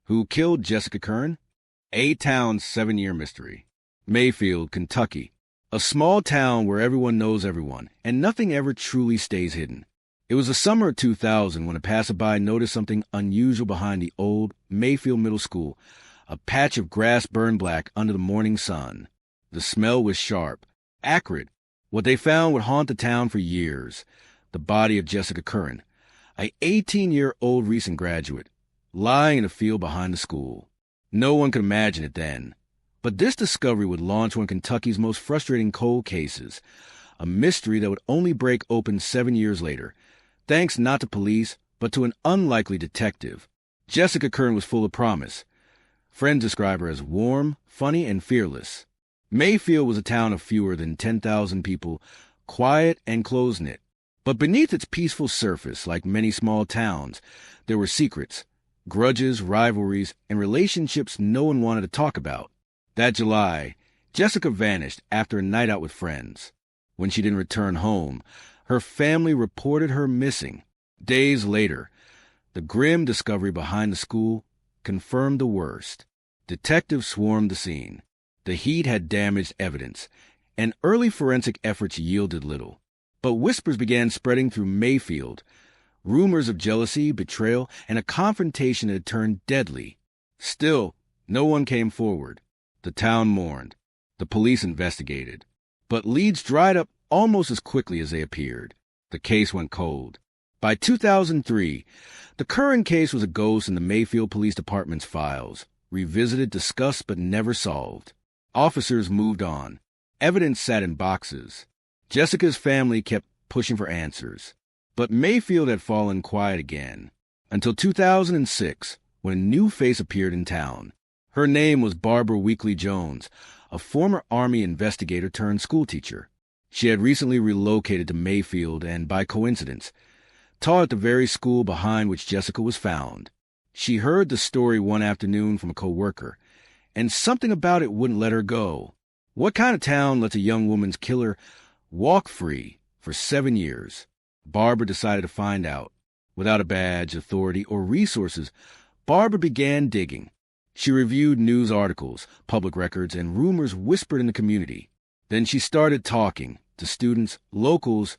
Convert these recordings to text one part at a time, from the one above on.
Who Killed Jessica Currin? A-Town's 7-year mystery. Mayfield, Kentucky. A small town where everyone knows everyone, and nothing ever truly stays hidden. It was the summer of 2000 when a passerby noticed something unusual behind the old Mayfield Middle School, a patch of grass burned black under the morning sun. The smell was sharp, acrid. What they found would haunt the town for years. The body of Jessica Currin, an 18-year-old recent graduate, lying in a field behind the school. No one could imagine it then. But this discovery would launch one of Kentucky's most frustrating cold cases, a mystery that would only break open 7 years later, thanks not to police, but to an unlikely detective. Jessica Currin was full of promise. Friends describe her as warm, funny, and fearless. Mayfield was a town of fewer than 10,000 people, quiet and close-knit. But beneath its peaceful surface, like many small towns, there were secrets, grudges, rivalries, and relationships no one wanted to talk about. That July, Jessica vanished after a night out with friends. When she didn't return home, her family reported her missing. Days later, the grim discovery behind the school confirmed the worst. Detectives swarmed the scene. The heat had damaged evidence, and early forensic efforts yielded little. But whispers began spreading through Mayfield, rumors of jealousy, betrayal, and a confrontation that had turned deadly. Still, no one came forward. The town mourned. The police investigated. But leads dried up almost as quickly as they appeared. The case went cold. By 2003, the Currin case was a ghost in the Mayfield Police Department's files, revisited, discussed, but never solved. Officers moved on. Evidence sat in boxes. Jessica's family kept pushing for answers. But Mayfield had fallen quiet again, until 2006, when a new face appeared in town. Her name was Barbara Weekly Jones, a former Army investigator turned schoolteacher. She had recently relocated to Mayfield and, by coincidence, taught at the very school behind which Jessica was found. She heard the story one afternoon from a coworker, and something about it wouldn't let her go. What kind of town lets a young woman's killer walk free for 7 years? Barbara decided to find out. Without a badge, authority, or resources, Barbara began digging. She reviewed news articles, public records, and rumors whispered in the community. Then she started talking to students, locals,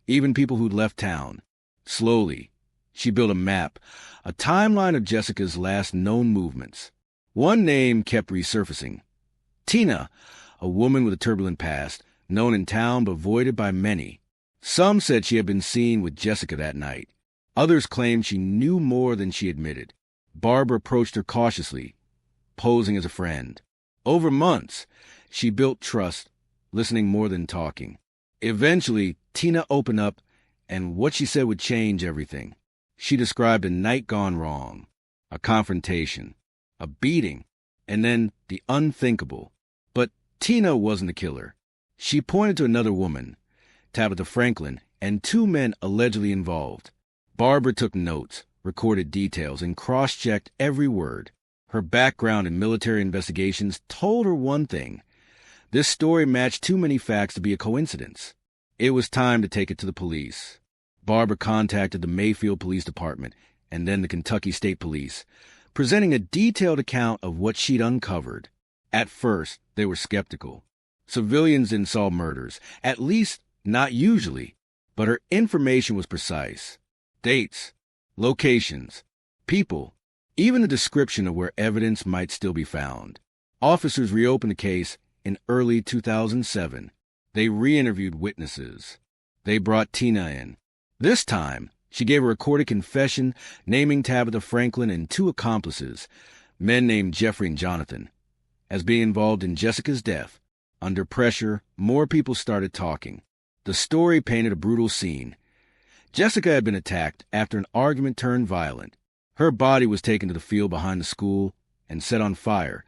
even people who'd left town. Slowly, she built a map, a timeline of Jessica's last known movements. One name kept resurfacing. Tina, a woman with a turbulent past, known in town but avoided by many. Some said she had been seen with Jessica that night. Others claimed she knew more than she admitted. Barbara approached her cautiously, posing as a friend. Over months, she built trust, listening more than talking. Eventually, Tina opened up, and what she said would change everything. She described a night gone wrong, a confrontation, a beating, and then the unthinkable. But Tina wasn't the killer. She pointed to another woman, Tabitha Franklin, and 2 men allegedly involved. Barbara took notes, recorded details, and cross-checked every word. Her background in military investigations told her one thing. This story matched too many facts to be a coincidence. It was time to take it to the police. Barbara contacted the Mayfield Police Department and then the Kentucky State Police, presenting a detailed account of what she'd uncovered. At first, they were skeptical. Civilians didn't solve murders, at least not usually, but her information was precise. Dates, locations, people, even a description of where evidence might still be found. Officers reopened the case in early 2007. They re-interviewed witnesses. They brought Tina in. This time, she gave a recorded confession naming Tabitha Franklin and 2 accomplices, men named Jeffrey and Jonathan, as being involved in Jessica's death. Under pressure, more people started talking. The story painted a brutal scene. Jessica had been attacked after an argument turned violent. Her body was taken to the field behind the school and set on fire,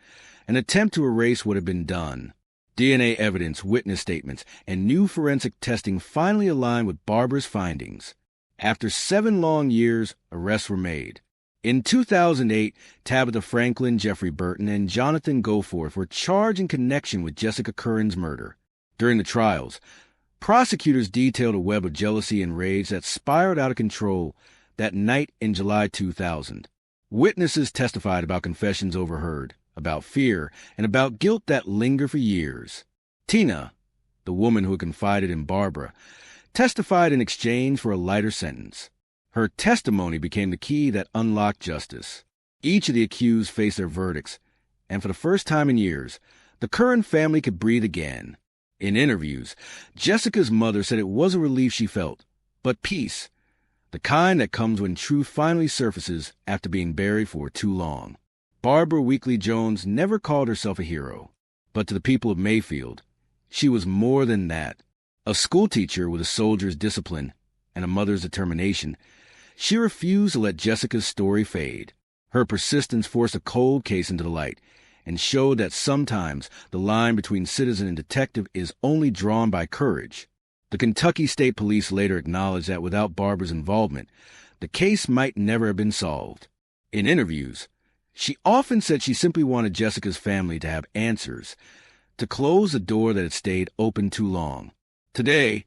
an attempt to erase what had been done. DNA evidence, witness statements, and new forensic testing finally aligned with Barbara's findings. After 7 long years, arrests were made. In 2008, Tabitha Franklin, Jeffrey Burton, and Jonathan Goforth were charged in connection with Jessica Currin's murder. During the trials, prosecutors detailed a web of jealousy and rage that spiraled out of control that night in July 2000. Witnesses testified about confessions overheard, about fear, and about guilt that lingered for years. Tina, the woman who had confided in Barbara, testified in exchange for a lighter sentence. Her testimony became the key that unlocked justice. Each of the accused faced their verdicts, and for the first time in years, the Currin family could breathe again. In interviews, Jessica's mother said it was a relief she felt, but peace, the kind that comes when truth finally surfaces after being buried for too long. Barbara Weekly Jones never called herself a hero, but to the people of Mayfield, she was more than that. A schoolteacher with a soldier's discipline and a mother's determination, she refused to let Jessica's story fade. Her persistence forced a cold case into the light and showed that sometimes the line between citizen and detective is only drawn by courage. The Kentucky State Police later acknowledged that without Barbara's involvement, the case might never have been solved. In interviews, she often said she simply wanted Jessica's family to have answers, to close the door that had stayed open too long. Today,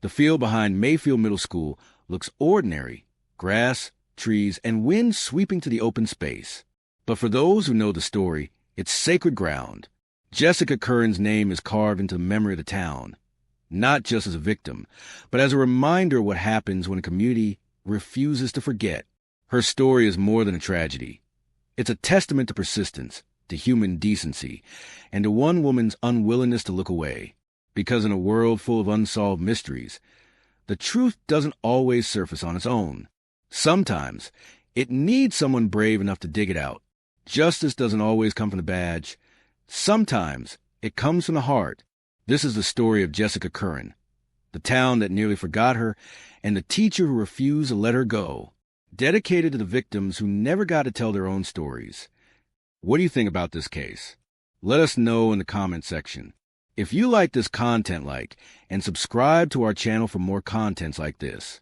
the field behind Mayfield Middle School looks ordinary: grass, trees, and wind sweeping to the open space. But for those who know the story, it's sacred ground. Jessica Currin's name is carved into the memory of the town, not just as a victim, but as a reminder of what happens when a community refuses to forget. Her story is more than a tragedy. It's a testament to persistence, to human decency, and to one woman's unwillingness to look away. Because in a world full of unsolved mysteries, the truth doesn't always surface on its own. Sometimes it needs someone brave enough to dig it out. Justice doesn't always come from the badge. Sometimes it comes from the heart. This is the story of Jessica Currin, the town that nearly forgot her, and the teacher who refused to let her go, dedicated to the victims who never got to tell their own stories. What do you think about this case? Let us know in the comment section. If you like this content, and subscribe to our channel for more contents like this.